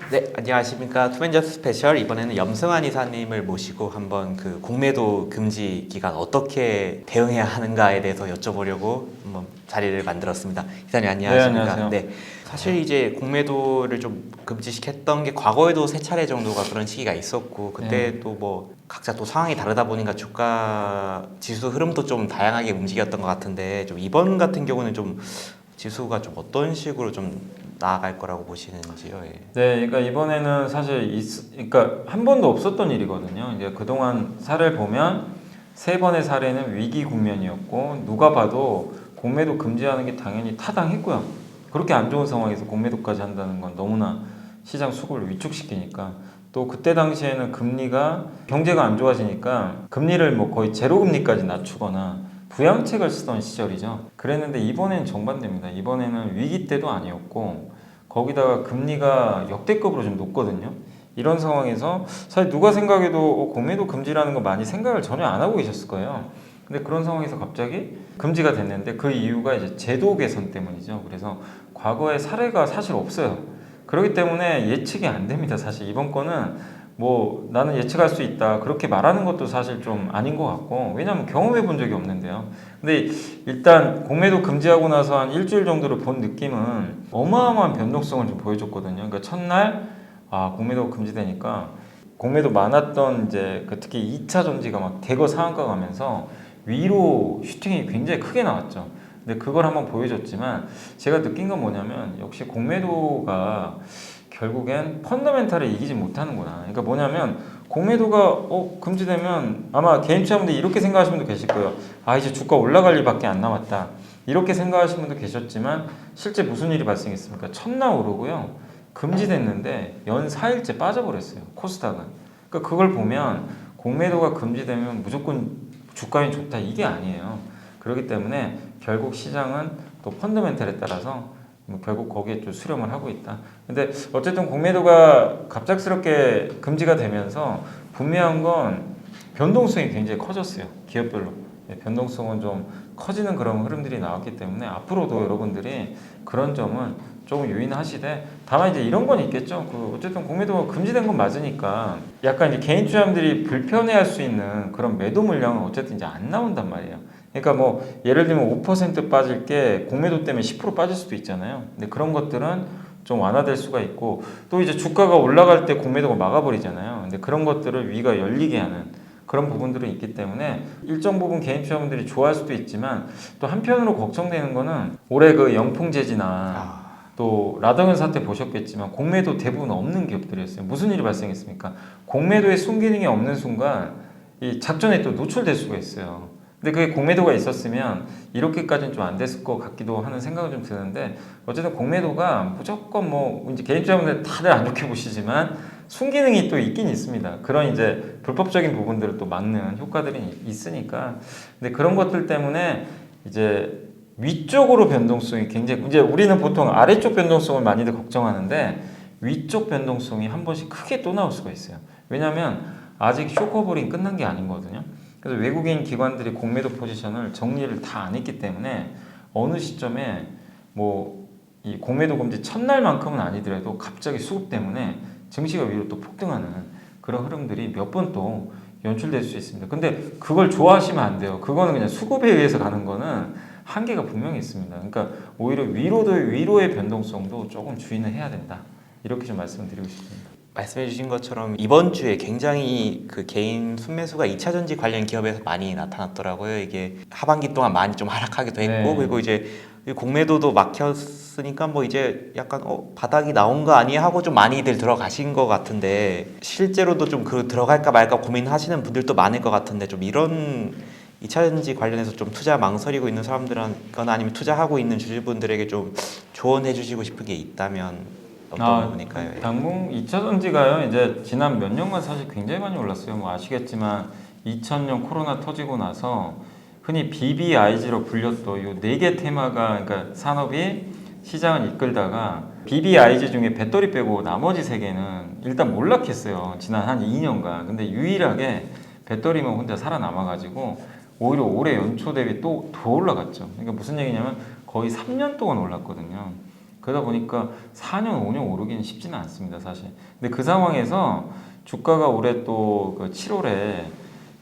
네, 안녕하십니까. 투맨저스 스페셜 이번에는 염승환 이사님을 모시고 한번 그 공매도 금지 기간 어떻게 대응해야 하는가에 대해서 여쭤보려고 한번 자리를 만들었습니다. 이사님 안녕하십니까. 네, 안녕하세요. 네, 사실 이제 공매도를 좀 금지시켰던 게 과거에도 세 차례 정도가 그런 시기가 있었고 그때 또 뭐 각자 또 상황이 다르다 보니까 주가 지수 흐름도 좀 다양하게 움직였던 것 같은데 좀 이번 같은 경우는 좀 지수가 좀 어떤 식으로 좀 나아갈 거라고 보시는지요? 예. 네, 그러니까 이번에는 사실 그러니까 한 번도 없었던 일이거든요. 이제 그동안 사례를 보면 세 번의 사례는 위기 국면이었고 누가 봐도 공매도 금지하는 게 당연히 타당했고요. 그렇게 안 좋은 상황에서 공매도까지 한다는 건 너무나 시장 수급을 위축시키니까 또 그때 당시에는 금리가 경제가 안 좋아지니까 금리를 뭐 거의 제로 금리까지 낮추거나 부양책을 쓰던 시절이죠. 그랬는데 이번엔 정반대입니다. 이번에는 위기 때도 아니었고 거기다가 금리가 역대급으로 좀 높거든요. 이런 상황에서 사실 누가 생각해도 공매도 금지라는 거 많이 생각을 전혀 안 하고 계셨을 거예요. 근데 그런 상황에서 갑자기 금지가 됐는데 그 이유가 이제 제도 개선 때문이죠. 그래서 과거에 사례가 사실 없어요. 그렇기 때문에 예측이 안 됩니다. 사실 이번 거는 뭐 나는 예측할 수 있다 그렇게 말하는 것도 사실 좀 아닌 것 같고 왜냐하면 경험해 본 적이 없는데요. 근데 일단 공매도 금지하고 나서 한 일주일 정도를 본 느낌은 어마어마한 변동성을 좀 보여줬거든요. 그러니까 첫날 공매도 금지되니까 공매도 많았던 이제 그 특히 2차 전지가 막 대거 상한가 가면서 위로 슈팅이 굉장히 크게 나왔죠. 근데 그걸 한번 보여줬지만 제가 느낀 건 뭐냐면 역시 공매도가 결국엔 펀더멘탈을 이기지 못하는구나. 그러니까 뭐냐면 공매도가 금지되면 아마 개인 투자분들이 이렇게 생각하시는 분도 계실 거예요. 이제 주가 올라갈 일밖에 안 남았다. 이렇게 생각하시는 분도 계셨지만 실제 무슨 일이 발생했습니까? 첫날 오르고요. 금지됐는데 연 4일째 빠져버렸어요. 코스닥은. 그러니까 그걸 보면 공매도가 금지되면 무조건 주가인 좋다 이게 아니에요. 그렇기 때문에 결국 시장은 또 펀더멘탈에 따라서 결국 거기에 좀 수렴을 하고 있다. 근데 어쨌든 공매도가 갑작스럽게 금지가 되면서 분명한 건 변동성이 굉장히 커졌어요. 기업별로. 변동성은 좀 커지는 그런 흐름들이 나왔기 때문에 앞으로도 여러분들이 그런 점은 조금 유의하시되 다만 이제 이런 건 있겠죠. 어쨌든 공매도가 금지된 건 맞으니까 약간 이제 개인 투자자들이 불편해할 수 있는 그런 매도 물량은 어쨌든 이제 안 나온단 말이에요. 그러니까 뭐 예를 들면 5% 빠질 게 공매도 때문에 10% 빠질 수도 있잖아요. 근데 그런 것들은 좀 완화될 수가 있고 또 이제 주가가 올라갈 때 공매도가 막아버리잖아요. 근데 그런 것들을 위가 열리게 하는 그런 부분들은 있기 때문에 일정 부분 개인 투자분들이 좋아할 수도 있지만 또 한편으로 걱정되는 거는 올해 그 영풍재지나 또 라더견 사태 보셨겠지만 공매도 대부분 없는 기업들이었어요. 무슨 일이 발생했습니까? 공매도의 순기능이 없는 순간 이 작전에 또 노출될 수가 있어요. 근데 그게 공매도가 있었으면 이렇게까지는 좀 안 됐을 것 같기도 하는 생각은 좀 드는데 어쨌든 공매도가 무조건 뭐 이제 개인 투자분들 다들 안 좋게 보시지만 순기능이 또 있긴 있습니다. 그런 이제 불법적인 부분들을 또 막는 효과들이 있으니까 근데 그런 것들 때문에 이제 위쪽으로 변동성이 굉장히 이제 우리는 보통 아래쪽 변동성을 많이들 걱정하는데 위쪽 변동성이 한 번씩 크게 또 나올 수가 있어요. 왜냐하면 아직 쇼커버링 끝난 게 아니거든요. 그래서 외국인 기관들이 공매도 포지션을 정리를 다 안 했기 때문에 어느 시점에 뭐 이 공매도 금지 첫날만큼은 아니더라도 갑자기 수급 때문에 증시가 위로 또 폭등하는 그런 흐름들이 몇 번 또 연출될 수 있습니다. 근데 그걸 좋아하시면 안 돼요. 그거는 그냥 수급에 의해서 가는 거는 한계가 분명히 있습니다. 그러니까 오히려 위로의 변동성도 조금 주의는 해야 된다. 이렇게 좀 말씀을 드리고 싶습니다. 말씀해 주신 것처럼 이번 주에 굉장히 그 개인 순매수가 2차 전지 관련 기업에서 많이 나타났더라고요. 이게 하반기 동안 많이 좀 하락하기도 했고 네. 그리고 이제 공매도도 막혔으니까 뭐 이제 약간 바닥이 나온 거 아니야 하고 좀 많이들 들어가신 것 같은데 실제로도 좀 들어갈까 말까 고민하시는 분들도 많을 것 같은데 좀 이런 2차 전지 관련해서 좀 투자 망설이고 있는 사람들거나 아니면 투자하고 있는 주주분들에게 좀 조언해 주시고 싶은 게 있다면 어떤 부분일까요? 당분 2차 전지가요. 이제 지난 몇 년간 사실 굉장히 많이 올랐어요. 뭐 아시겠지만 2000년 코로나 터지고 나서 흔히 BBIG로 불렸던 이 네 개 테마가 그러니까 산업이 시장을 이끌다가 BBIG 중에 배터리 빼고 나머지 세 개는 일단 몰락했어요. 지난 한 2년간. 근데 유일하게 배터리만 혼자 살아남아가지고 오히려 올해 연초 대비 또 더 올라갔죠. 그러니까 무슨 얘기냐면 거의 3년 동안 올랐거든요. 그러다 보니까 4년, 5년 오르기는 쉽지는 않습니다, 사실. 근데 그 상황에서 주가가 올해 또 그 7월에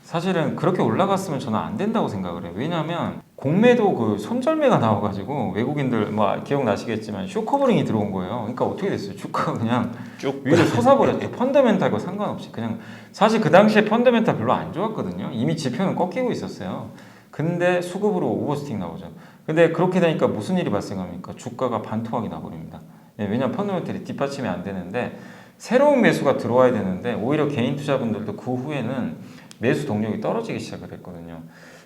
사실은 그렇게 올라갔으면 저는 안 된다고 생각을 해요. 왜냐하면 공매도 그 손절매가 나와가지고 외국인들 뭐 기억나시겠지만 쇼커버링이 들어온 거예요. 그러니까 어떻게 됐어요? 주가가 그냥 쭉 위로 솟아버렸죠. 펀더멘탈과 상관없이 그냥 사실 그 당시에 펀더멘탈 별로 안 좋았거든요. 이미 지표는 꺾이고 있었어요. 근데 수급으로 오버스팅 나오죠. 근데 그렇게 되니까 무슨 일이 발생합니까? 주가가 반토막이 나버립니다. 예, 왜냐하면 펀더멘탈이 뒷받침이 안 되는데 새로운 매수가 들어와야 되는데 오히려 개인 투자분들도 그 후에는 매수 동력이 떨어지기 시작을 했거든요.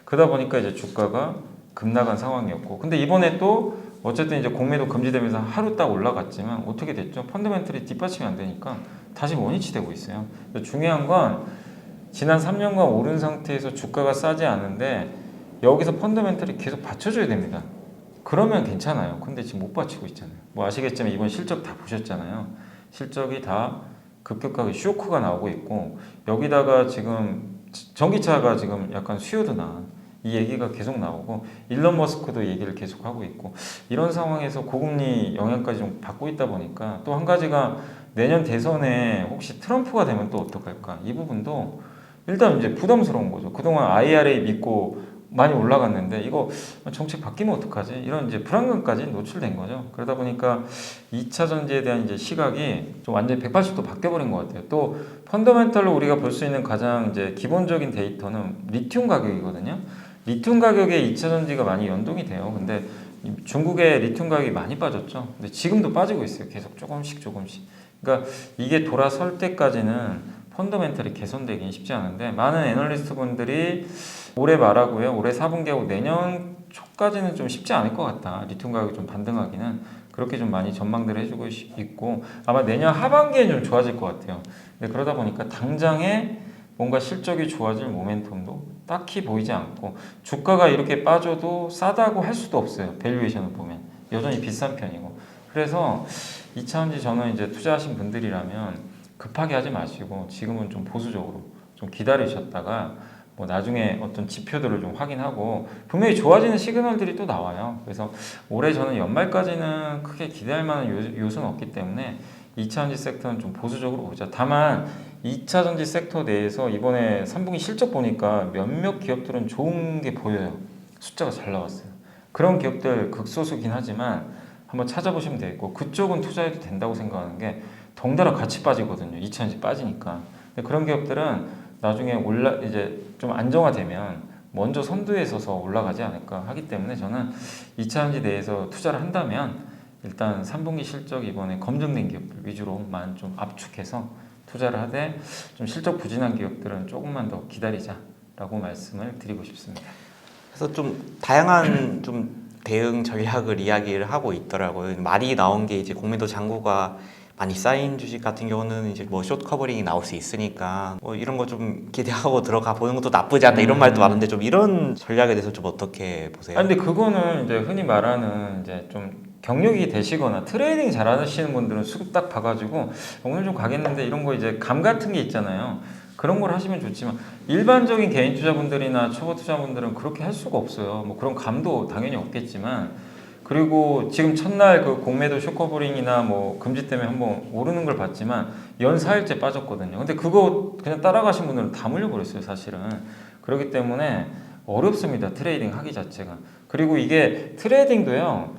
그러다 보니까 이제 주가가 급락한 상황이었고, 근데 이번에 또 어쨌든 이제 공매도 금지되면서 하루 딱 올라갔지만 어떻게 됐죠? 펀더멘털이 뒷받침이 안 되니까 다시 원위치 되고 있어요. 중요한 건 지난 3년간 오른 상태에서 주가가 싸지 않은데 여기서 펀더멘털이 계속 받쳐줘야 됩니다. 그러면 괜찮아요. 근데 지금 못 받치고 있잖아요. 뭐 아시겠지만 이번 실적 다 보셨잖아요. 실적이 다 급격하게 쇼크가 나오고 있고, 여기다가 지금 전기차가 지금 약간 수요드나 이 얘기가 계속 나오고, 일론 머스크도 얘기를 계속 하고 있고, 이런 상황에서 고금리 영향까지 좀 받고 있다 보니까 또 한 가지가 내년 대선에 혹시 트럼프가 되면 또 어떡할까, 이 부분도 일단 이제 부담스러운 거죠. 그동안 IRA 믿고 많이 올라갔는데 이거 정책 바뀌면 어떡하지? 이런 이제 불안감까지 노출된 거죠. 그러다 보니까 2차 전지에 대한 이제 시각이 좀 완전히 180도 바뀌어버린 것 같아요. 또 펀더멘털로 우리가 볼 수 있는 가장 이제 기본적인 데이터는 리튬 가격이거든요. 리튬 가격에 2차 전지가 많이 연동이 돼요. 근데 중국의 리튬 가격이 많이 빠졌죠. 근데 지금도 빠지고 있어요. 계속 조금씩 조금씩. 그러니까 이게 돌아설 때까지는 펀더멘털이 개선되긴 쉽지 않은데, 많은 애널리스트 분들이 올해 말하고요, 올해 4분기하고 내년 초까지는 좀 쉽지 않을 것 같다, 리튬 가격이 좀 반등하기는, 그렇게 좀 많이 전망들을 해주고 있고, 아마 내년 하반기에는 좀 좋아질 것 같아요. 근데 그러다 보니까 당장에 뭔가 실적이 좋아질 모멘텀도 딱히 보이지 않고, 주가가 이렇게 빠져도 싸다고 할 수도 없어요. 밸류에이션을 보면 여전히 비싼 편이고. 그래서 2차전지 저는 이제 투자하신 분들이라면 급하게 하지 마시고 지금은 좀 보수적으로 좀 기다리셨다가 뭐 나중에 어떤 지표들을 좀 확인하고, 분명히 좋아지는 시그널들이 또 나와요. 그래서 올해 저는 연말까지는 크게 기대할 만한 요소는 없기 때문에 2차전지 섹터는 좀 보수적으로 보자. 다만 2차전지 섹터 내에서 이번에 3분기 실적 보니까 몇몇 기업들은 좋은 게 보여요. 숫자가 잘 나왔어요. 그런 기업들 극소수긴 하지만 한번 찾아보시면 되겠고, 그쪽은 투자해도 된다고 생각하는 게 덩달아 같이 빠지거든요. 2차전지 빠지니까. 근데 그런 기업들은 나중에 이제 좀 안정화되면 먼저 선두에 서서 올라가지 않을까 하기 때문에, 저는 2차전지 내에서 투자를 한다면 일단 3분기 실적 이번에 검증된 기업들 위주로만 좀 압축해서 투자를 하되, 좀 실적 부진한 기업들은 조금만 더 기다리자라고 말씀을 드리고 싶습니다. 그래서 좀 다양한 좀 대응 전략을 이야기를 하고 있더라고요. 말이 나온 게 이제 공매도 잔고가 많이 쌓인 주식 같은 경우는 이제 뭐 숏 커버링이 나올 수 있으니까 뭐 이런 거 좀 기대하고 들어가 보는 것도 나쁘지 않다, 이런 말도 많은데, 좀 이런 전략에 대해서 좀 어떻게 보세요? 아, 근데 그거는 이제 흔히 말하는 이제 좀 경력이 되시거나 트레이딩 잘하시는 분들은 수급 딱 봐가지고 오늘 좀 가겠는데, 이런 거 이제 감 같은 게 있잖아요. 그런 걸 하시면 좋지만 일반적인 개인 투자분들이나 초보 투자분들은 그렇게 할 수가 없어요. 뭐 그런 감도 당연히 없겠지만, 그리고 지금 첫날 그 공매도 쇼커버링이나 뭐 금지 때문에 한번 오르는 걸 봤지만 연 4일째 빠졌거든요. 근데 그거 그냥 따라가신 분들은 다 물려버렸어요, 사실은. 그렇기 때문에 어렵습니다, 트레이딩 하기 자체가. 그리고 이게 트레이딩도요,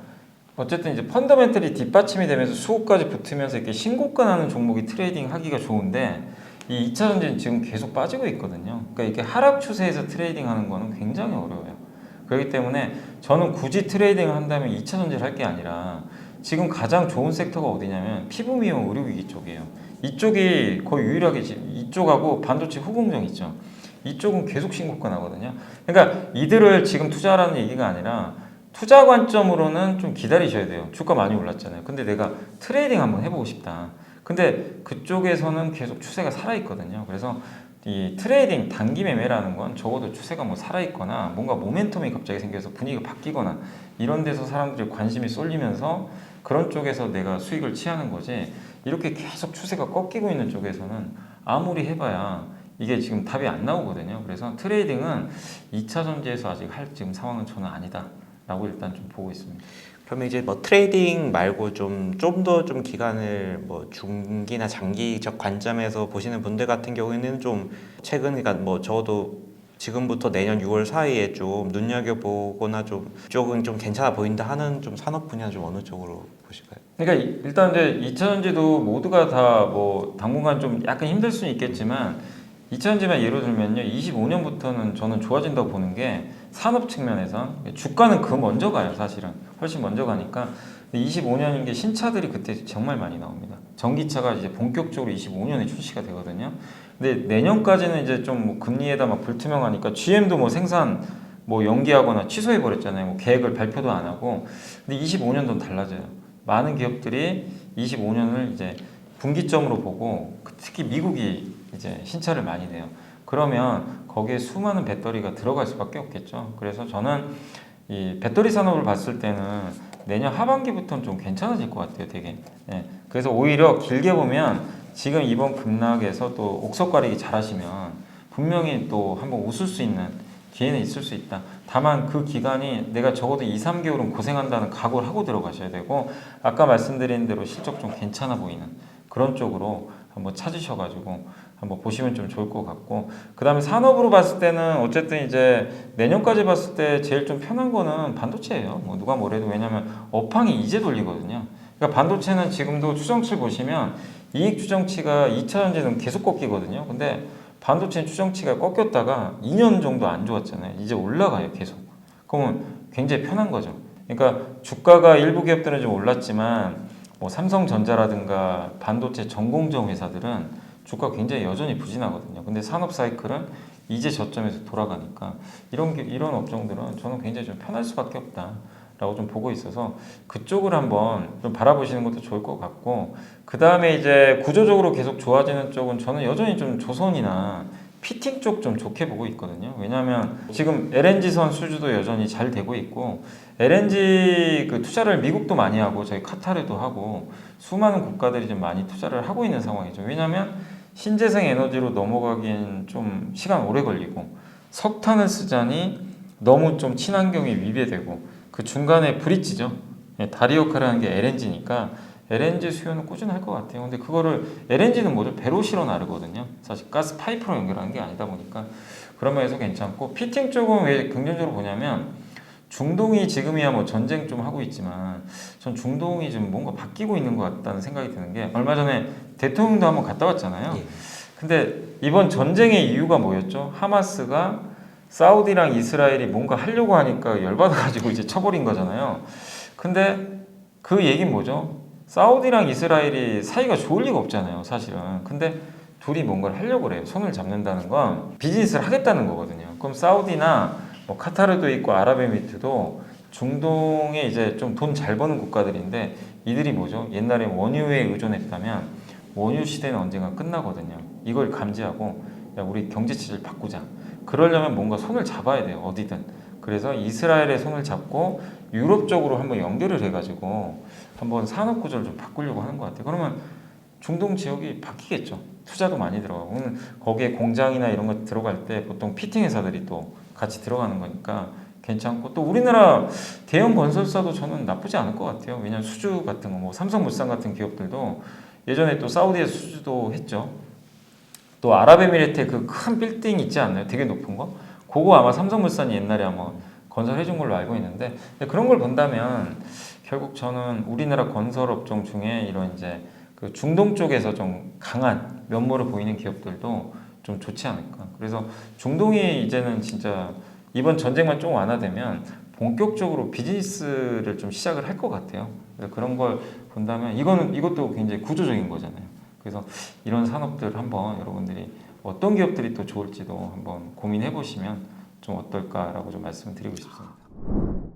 어쨌든 이제 펀더멘털이 뒷받침이 되면서 수급까지 붙으면서 이렇게 신고가 나는 종목이 트레이딩 하기가 좋은데, 이 2차전지는 지금 계속 빠지고 있거든요. 그러니까 이렇게 하락 추세에서 트레이딩 하는 거는 굉장히 어려워요. 그렇기 때문에 저는 굳이 트레이딩을 한다면 2차전지를 할 게 아니라 지금 가장 좋은 섹터가 어디냐면 피부 미용 의료기기 쪽이에요. 이쪽이 거의 유일하게 이쪽하고 반도체 후공정 있죠. 이쪽은 계속 신고가 나거든요. 그러니까 이들을 지금 투자하라는 얘기가 아니라 투자 관점으로는 좀 기다리셔야 돼요. 주가 많이 올랐잖아요. 근데 내가 트레이딩 한번 해보고 싶다. 근데 그쪽에서는 계속 추세가 살아있거든요. 그래서 이 트레이딩 단기 매매라는 건 적어도 추세가 뭐 살아있거나 뭔가 모멘텀이 갑자기 생겨서 분위기가 바뀌거나 이런 데서 사람들이 관심이 쏠리면서 그런 쪽에서 내가 수익을 취하는 거지, 이렇게 계속 추세가 꺾이고 있는 쪽에서는 아무리 해봐야 이게 지금 답이 안 나오거든요. 그래서 트레이딩은 2차 전지에서 아직 할 지금 상황은 저는 아니다 있다라고 일단 좀 보고 있습니다. 그러면 이제 뭐 트레이딩 말고 좀 더 좀 기간을 뭐 중기나 장기적 관점에서 보시는 분들 같은 경우에는 좀 최근 그러니까 뭐 적어도 지금부터 내년 6월 사이에 좀 눈여겨보거나 좀 쪽은 좀 괜찮아 보인다 하는 좀 산업 분야 좀 어느 쪽으로 보실까요? 그러니까 일단 이제 2차전지도 모두가 다 뭐 당분간 좀 약간 힘들 수는 있겠지만 2차전지만 예로 들면요, 25년부터는 저는 좋아진다고 보는 게 산업 측면에서 주가는 그 먼저 가요, 사실은 훨씬 먼저 가니까. 25년인 게 신차들이 그때 정말 많이 나옵니다. 전기차가 이제 본격적으로 25년에 출시가 되거든요. 근데 내년까지는 이제 좀뭐 금리에다 막 불투명하니까 GM도 뭐 생산 뭐 연기하거나 취소해 버렸잖아요. 뭐 계획을 발표도 안 하고. 근데 25년도는 달라져요. 많은 기업들이 25년을 이제 분기점으로 보고 특히 미국이 이제 신차를 많이 내요. 그러면 거기에 수많은 배터리가 들어갈 수밖에 없겠죠. 그래서 저는 이 배터리 산업을 봤을 때는 내년 하반기부터는 좀 괜찮아질 것 같아요, 되게. 예. 그래서 오히려 길게 보면 지금 이번 급락에서 또 옥석 가리기 잘하시면 분명히 또 한번 웃을 수 있는 기회는 있을 수 있다. 다만 그 기간이 내가 적어도 2, 3개월은 고생한다는 각오를 하고 들어가셔야 되고, 아까 말씀드린 대로 실적 좀 괜찮아 보이는 그런 쪽으로 한번 찾으셔가지고 한번 보시면 좀 좋을 것 같고, 그 다음에 산업으로 봤을 때는 어쨌든 이제 내년까지 봤을 때 제일 좀 편한 거는 반도체예요. 뭐 누가 뭐래도. 왜냐면 업황이 이제 돌리거든요. 그러니까 반도체는 지금도 추정치 보시면 이익 추정치가 2차전지는 계속 꺾이거든요. 근데 반도체는 추정치가 꺾였다가 2년 정도 안 좋았잖아요. 이제 올라가요, 계속. 그러면 굉장히 편한 거죠. 그러니까 주가가 일부 기업들은 좀 올랐지만 뭐 삼성전자라든가 반도체 전공정 회사들은 주가 굉장히 여전히 부진하거든요. 근데 산업 사이클은 이제 저점에서 돌아가니까 이런 업종들은 저는 굉장히 좀 편할 수밖에 없다라고 좀 보고 있어서 그쪽을 한번 좀 바라보시는 것도 좋을 것 같고, 그 다음에 이제 구조적으로 계속 좋아지는 쪽은 저는 여전히 좀 조선이나 피팅 쪽 좀 좋게 보고 있거든요. 왜냐하면 지금 LNG선 수주도 여전히 잘 되고 있고, LNG 그 투자를 미국도 많이 하고 저희 카타르도 하고 수많은 국가들이 좀 많이 투자를 하고 있는 상황이죠. 왜냐하면 신재생 에너지로 넘어가기엔 좀 시간 오래 걸리고, 석탄을 쓰자니 너무 좀 친환경에 위배되고, 그 중간에 브릿지죠. 다리 역할을 하는 게 LNG니까 LNG 수요는 꾸준할 것 같아요. 근데 그거를 LNG는 뭐죠? 배로 실어 나르거든요. 사실 가스 파이프로 연결하는 게 아니다 보니까 그런 면에서 괜찮고, 피팅 쪽은 왜 긍정적으로 보냐면 중동이 지금이야 뭐 전쟁 좀 하고 있지만 전 중동이 좀 뭔가 바뀌고 있는 것 같다는 생각이 드는 게, 얼마 전에 대통령도 한번 갔다 왔잖아요. 예. 근데 이번 전쟁의 이유가 뭐였죠? 하마스가 사우디랑 이스라엘이 뭔가 하려고 하니까 열받아가지고 이제 쳐버린 거잖아요. 근데 그 얘기는 뭐죠? 사우디랑 이스라엘이 사이가 좋을 리가 없잖아요, 사실은. 근데 둘이 뭔가를 하려고 그래요. 손을 잡는다는 건 비즈니스를 하겠다는 거거든요. 그럼 사우디나 뭐 카타르도 있고 아랍에미리트도 중동에 이제 좀 돈 잘 버는 국가들인데, 이들이 뭐죠? 옛날에 원유에 의존했다면 원유 시대는 언젠가 끝나거든요. 이걸 감지하고 야, 우리 경제 체제를 바꾸자. 그러려면 뭔가 손을 잡아야 돼요, 어디든. 그래서 이스라엘의 손을 잡고 유럽 쪽으로 한번 연결을 해가지고 한번 산업 구조를 좀 바꾸려고 하는 것 같아요. 그러면 중동 지역이 바뀌겠죠. 투자도 많이 들어가고, 거기에 공장이나 이런 거 들어갈 때 보통 피팅 회사들이 또 같이 들어가는 거니까 괜찮고, 또 우리나라 대형 건설사도 저는 나쁘지 않을 것 같아요. 왜냐하면 수주 같은 거, 뭐 삼성물산 같은 기업들도 예전에 또 사우디에서 수주도 했죠. 또 아랍에미리트에 그 큰 빌딩 있지 않나요? 되게 높은 거? 그거 아마 삼성물산이 옛날에 아마 건설해준 걸로 알고 있는데, 그런 걸 본다면 결국 저는 우리나라 건설 업종 중에 이런 이제 그 중동 쪽에서 좀 강한 면모를 보이는 기업들도 좀 좋지 않을까. 그래서 중동이 이제는 진짜 이번 전쟁만 좀 완화되면 본격적으로 비즈니스를 좀 시작을 할 것 같아요. 그래서 그런 걸 본다면 이것도 굉장히 구조적인 거잖아요. 그래서 이런 산업들 한번 여러분들이 어떤 기업들이 또 좋을지도 한번 고민해 보시면 좀 어떨까라고 좀 말씀을 드리고 싶습니다.